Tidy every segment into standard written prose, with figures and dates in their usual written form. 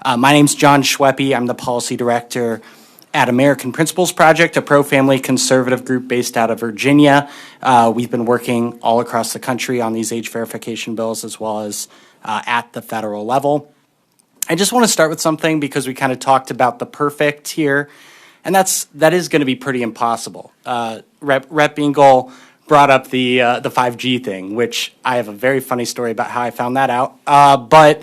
My name's John Schweppe. I'm the policy director at American Principles Project, a pro-family conservative group based out of Virginia. We've been working all across the country on these age verification bills as well as at the federal level. I just want to start with something because we kind of talked about the perfect here, and that is going to be pretty impossible. Rep Bingle brought up the 5G thing, which I have a very funny story about how I found that out. But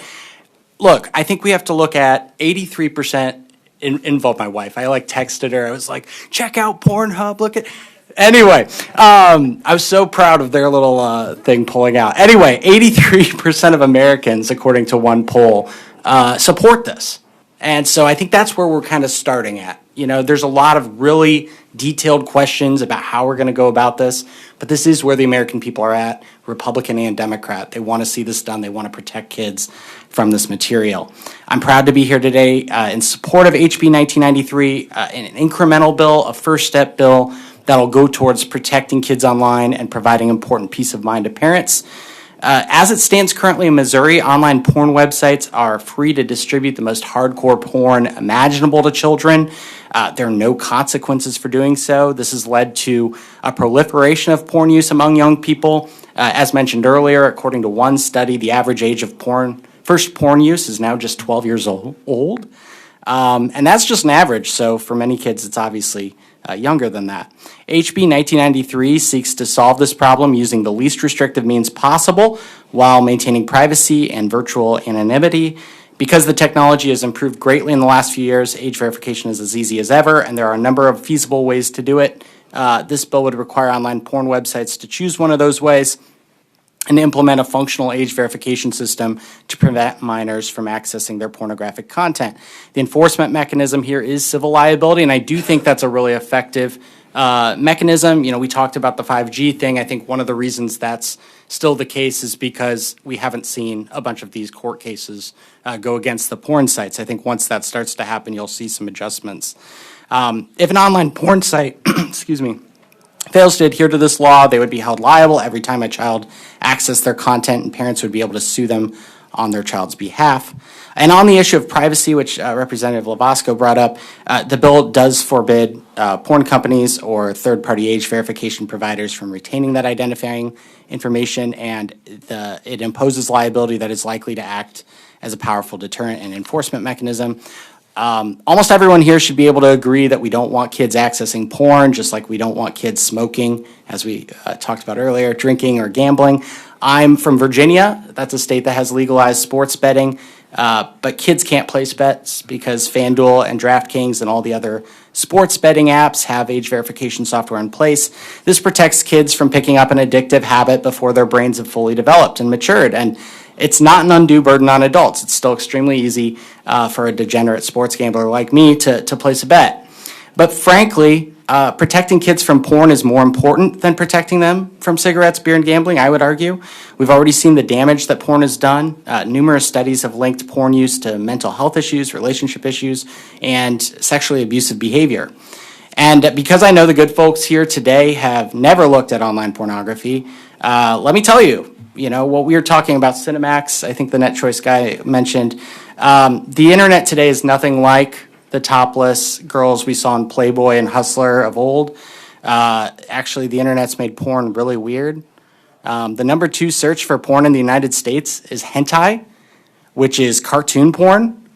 look, I think we have to look at 83%. Involved my wife. I texted her. I was like, check out Pornhub. Look at. Anyway, I was so proud of their little thing pulling out. Anyway, 83% of Americans, according to one poll, support this. And so I think that's where we're kind of starting at. You know, there's a lot of really detailed questions about how we're going to go about this, but this is where the American people are at, Republican and Democrat. They want to see this done. They want to protect kids from this material. I'm proud to be here today in support of HB 1993, an incremental bill, a first step bill that'll go towards protecting kids online and providing important peace of mind to parents. As it stands currently in Missouri, online porn websites are free to distribute the most hardcore porn imaginable to children. There are no consequences for doing so. This has led to a proliferation of porn use among young people. As mentioned earlier, according to one study, the average age of first porn use is now just 12 years old. And that's just an average, so for many kids, it's obviously younger than that. HB 1993 seeks to solve this problem using the least restrictive means possible while maintaining privacy and virtual anonymity. Because the technology has improved greatly in the last few years, age verification is as easy as ever, and there are a number of feasible ways to do it. This bill would require online porn websites to choose one of those ways and implement a functional age verification system to prevent minors from accessing their pornographic content. The enforcement mechanism here is civil liability, and I do think that's a really effective mechanism. You know, we talked about the 5G thing. I think one of the reasons that's still the case is because we haven't seen a bunch of these court cases go against the porn sites. I think once that starts to happen, you'll see some adjustments. If an online porn site, excuse me, fails to adhere to this law, they would be held liable every time a child accessed their content, and parents would be able to sue them on their child's behalf. And on the issue of privacy, which Representative Lovasco brought up, the bill does forbid porn companies or third-party age verification providers from retaining that identifying information, and it imposes liability that is likely to act as a powerful deterrent and enforcement mechanism. Almost everyone here should be able to agree that we don't want kids accessing porn, just like we don't want kids smoking, as we talked about earlier, drinking or gambling. I'm from Virginia. That's a state that has legalized sports betting, but kids can't place bets because FanDuel and DraftKings and all the other sports betting apps have age verification software in place. This protects kids from picking up an addictive habit before their brains have fully developed and matured. And it's not an undue burden on adults. It's still extremely easy for a degenerate sports gambler like me to place a bet. But frankly, protecting kids from porn is more important than protecting them from cigarettes, beer, and gambling, I would argue. We've already seen the damage that porn has done. Numerous studies have linked porn use to mental health issues, relationship issues, and sexually abusive behavior. And because I know the good folks here today have never looked at online pornography, let me tell you, you know, what we were talking about, Cinemax, I think the Net Choice guy mentioned, the internet today is nothing like the topless girls we saw in Playboy and Hustler of old. Actually, the internet's made porn really weird. The number 2 search for porn in the United States is hentai, which is cartoon porn.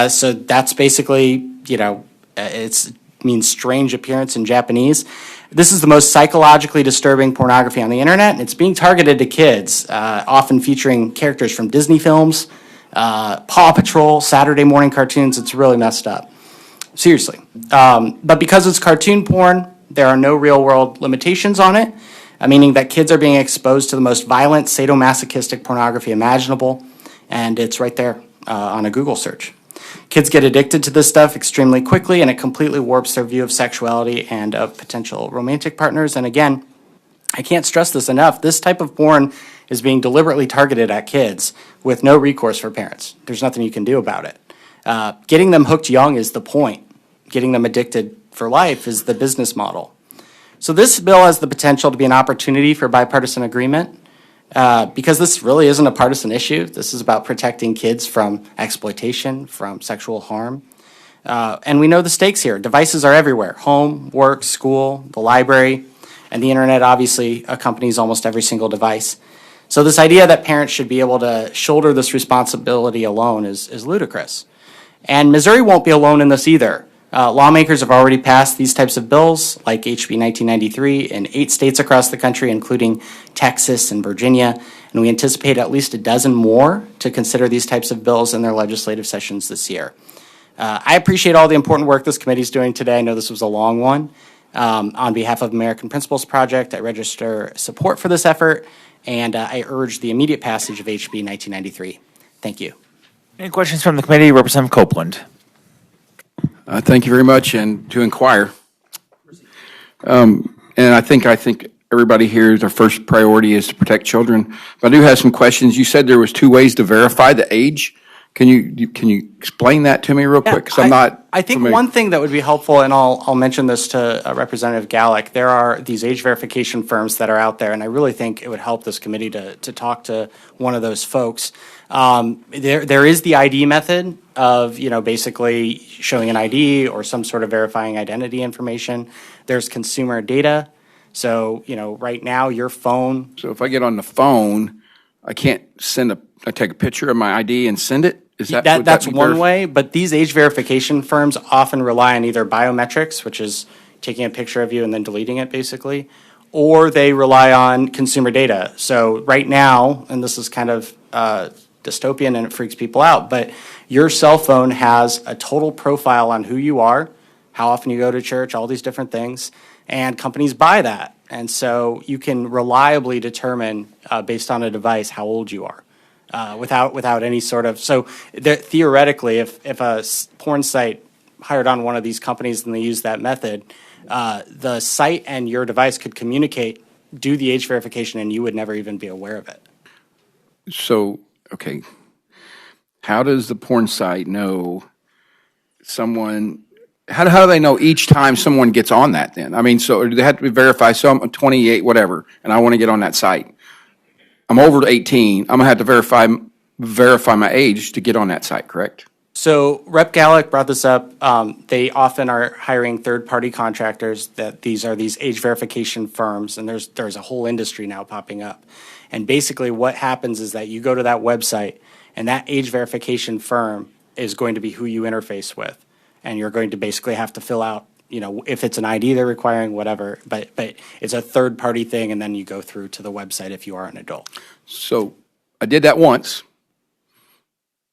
So that's basically, you know, it means strange appearance in Japanese. This is the most psychologically disturbing pornography on the internet, and it's being targeted to kids, often featuring characters from Disney films, Paw Patrol, Saturday morning cartoons. It's really messed up. Seriously. But because it's cartoon porn, there are no real-world limitations on it, meaning that kids are being exposed to the most violent, sadomasochistic pornography imaginable, and it's right there on a Google search. Kids get addicted to this stuff extremely quickly, and it completely warps their view of sexuality and of potential romantic partners. And again, I can't stress this enough. This type of porn is being deliberately targeted at kids with no recourse for parents. There's nothing you can do about it. Getting them hooked young is the point. Getting them addicted for life is the business model. So this bill has the potential to be an opportunity for bipartisan agreement. because this really isn't a partisan issue. This is about protecting kids from exploitation, from sexual harm. And we know the stakes here. Devices are everywhere: home, work, school, the library, and the internet obviously accompanies almost every single device. So this idea that parents should be able to shoulder this responsibility alone is ludicrous. And Missouri won't be alone in this either. Lawmakers have already passed these types of bills, like HB 1993, in 8 states across the country, including Texas and Virginia, and we anticipate at least a dozen more to consider these types of bills in their legislative sessions this year. I appreciate all the important work this committee is doing today. I know this was a long one. On behalf of American Principles Project, I register support for this effort, and I urge the immediate passage of HB 1993. Thank you. Any questions from the committee? Representative Copeland. Thank you very much, and to inquire. And I think everybody here, their first priority is to protect children. But I do have some questions. You said there was 2 ways to verify the age. Can you explain that to me real quick? Because I'm not. I think familiar. one thing that would be helpful, and I'll mention this to Representative Gallick, there are these age verification firms that are out there, and I really think it would help this committee to talk to one of those folks. There is the ID method of, basically showing an ID or some sort of verifying identity information. There's consumer data. So, right now your phone. So if I get on the phone, I can't I take a picture of my ID and send it? That's one way, but these age verification firms often rely on either biometrics, which is taking a picture of you and then deleting it basically, or they rely on consumer data. So right now, and this is kind of dystopian and it freaks people out, but your cell phone has a total profile on who you are, how often you go to church, all these different things, and companies buy that. And so you can reliably determine, based on a device, how old you are. Without any sort of, so theoretically, if a porn site hired on one of these companies and they use that method, the site and your device could communicate, do the age verification, and you would never even be aware of it. So, okay, how does the porn site know someone? How do they know each time someone gets on that? Then I mean, so do they have to verify? So I'm 28, whatever, and I want to get on that site. I'm over 18. I'm gonna have to verify my age to get on that site, correct? So Rep. Gallick brought this up. They often are hiring third-party contractors. These are these age verification firms, and there's a whole industry now popping up. And basically, what happens is that you go to that website, and that age verification firm is going to be who you interface with, and you're going to basically have to fill out, if it's an ID they're requiring, whatever, but it's a third-party thing, and then you go through to the website if you are an adult. So I did that once.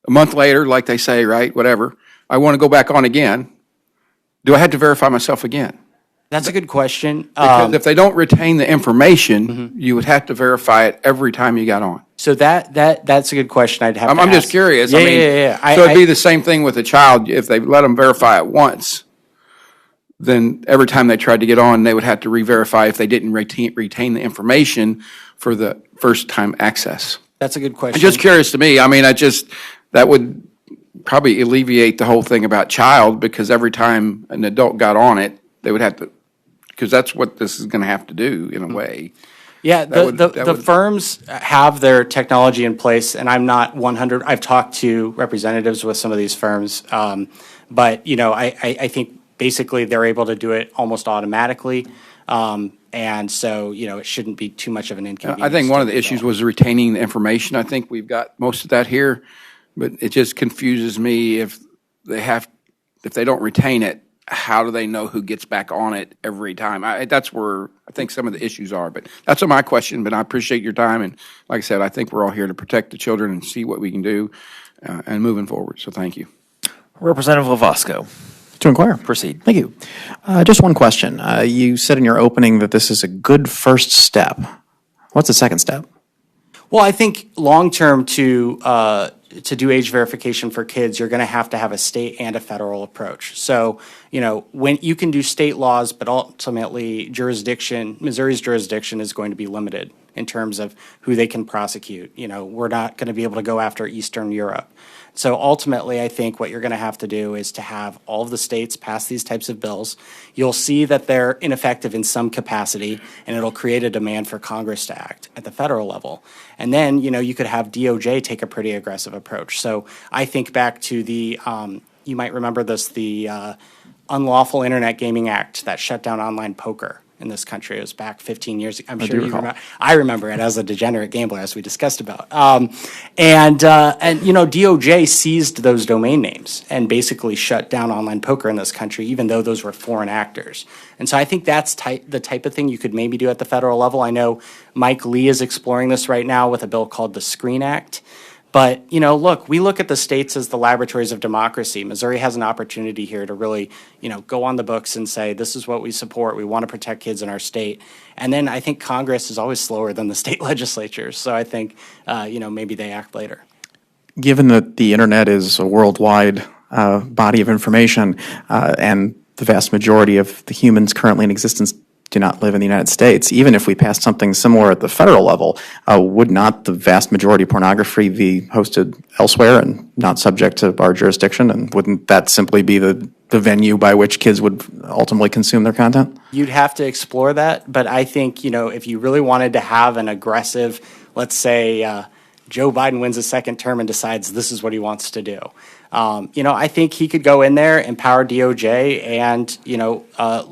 A month later, like they say, right, whatever, I want to go back on again. Do I have to verify myself again? That's a good question. Because if they don't retain the information, you would have to verify it every time you got on. So that's a good question. I'd have to I'm ask. just curious. Yeah, I mean, yeah. So it'd be the same thing with a child. If they let them verify it once, then every time they tried to get on, they would have to re-verify if they didn't retain the information for the first time access. That's a good question. It's just curious to me. I mean, that would probably alleviate the whole thing about child, because every time an adult got on it, they would have to, because that's what this is going to have to do in a way. Yeah, the firms have their technology in place, and I'm not 100. I've talked to representatives with some of these firms, but I think basically they're able to do it almost automatically, and so it shouldn't be too much of an inconvenience. I think one of the issues was retaining the information. I think we've got most of that here, but it just confuses me if they don't retain it. How do they know who gets back on it every time? That's where I think some of the issues are. But that's my question. But I appreciate your time. And like I said, I think we're all here to protect the children and see what we can do and moving forward. So thank you. Representative Lovasco. To inquire. Proceed. Thank you. Just one question. You said in your opening that this is a good first step. What's the second step? Well, I think long-term to do age verification for kids, you're going to have a state and a federal approach. So, when you can do state laws, but ultimately Missouri's jurisdiction is going to be limited in terms of who they can prosecute. We're not going to be able to go after Eastern Europe. So ultimately, I think what you're going to have to do is to have all of the states pass these types of bills. You'll see that they're ineffective in some capacity, and it'll create a demand for Congress to act at the federal level. And then, you could have DOJ take a pretty aggressive approach. So I think back to you might remember this, the Unlawful Internet Gaming Act that shut down online poker in this country. It was back 15 years ago. I'm sure you remember. I remember it as a degenerate gambler, as we discussed about. And DOJ seized those domain names and basically shut down online poker in this country, even though those were foreign actors. And so I think that's the type of thing you could maybe do at the federal level. I know Mike Lee is exploring this right now with a bill called the Screen Act. But, look, we look at the states as the laboratories of democracy. Missouri has an opportunity here to really, go on the books and say, this is what we support. We want to protect kids in our state. And then I think Congress is always slower than the state legislatures. So I think, maybe they act later. Given that the internet is a worldwide body of information and the vast majority of the humans currently in existence do not live in the United States, even if we passed something similar at the federal level, would not the vast majority of pornography be hosted elsewhere and not subject to our jurisdiction? And wouldn't that simply be the venue by which kids would ultimately consume their content? You'd have to explore that, but I think, if you really wanted to have an aggressive, let's say, Joe Biden wins a second term and decides this is what he wants to do. I think he could go in there, empower DOJ, and,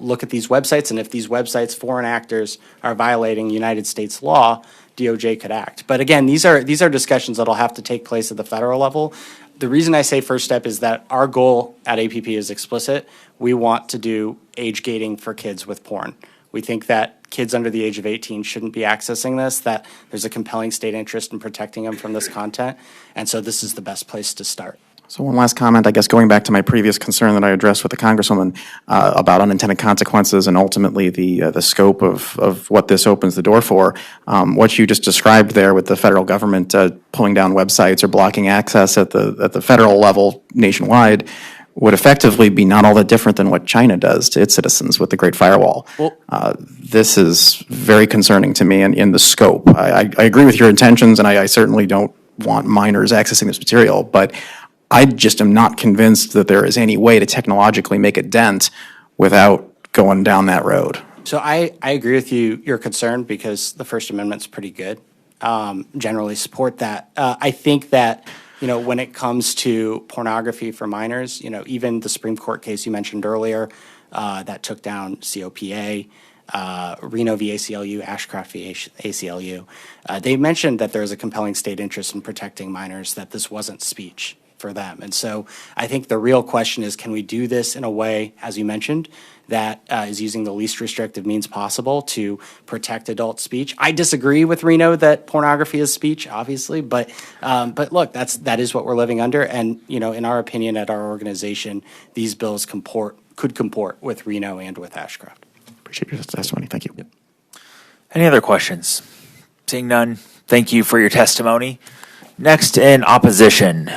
look at these websites. And if these websites, foreign actors, are violating United States law, DOJ could act. But again, these are discussions that'll have to take place at the federal level. The reason I say first step is that our goal at APP is explicit. We want to do age gating for kids with porn. We think that kids under the age of 18 shouldn't be accessing this, that there's a compelling state interest in protecting them from this content. And so this is the best place to start. So one last comment, I guess, going back to my previous concern that I addressed with the Congresswoman about unintended consequences and ultimately the scope of what this opens the door for. What you just described there with the federal government pulling down websites or blocking access at the federal level nationwide would effectively be not all that different than what China does to its citizens with the Great Firewall. This is very concerning to me in the scope. I agree with your intentions, and I certainly don't want minors accessing this material, but I just am not convinced that there is any way to technologically make a dent without going down that road. So I agree with your concern, because the First Amendment's pretty good. Generally support that. I think that, when it comes to pornography for minors, even the Supreme Court case you mentioned earlier that took down COPA, Reno v. ACLU, Ashcroft v. ACLU, they mentioned that there is a compelling state interest in protecting minors, that this wasn't speech for them. And so I think the real question is, can we do this in a way, as you mentioned, that is using the least restrictive means possible to protect adult speech? I disagree with Reno that pornography is speech, obviously, but look, that is what we're living under. And, in our opinion at our organization, these bills could comport with Reno and with Ashcroft. Appreciate your testimony. Thank you. Any other questions? Seeing none, thank you for your testimony. Next in opposition.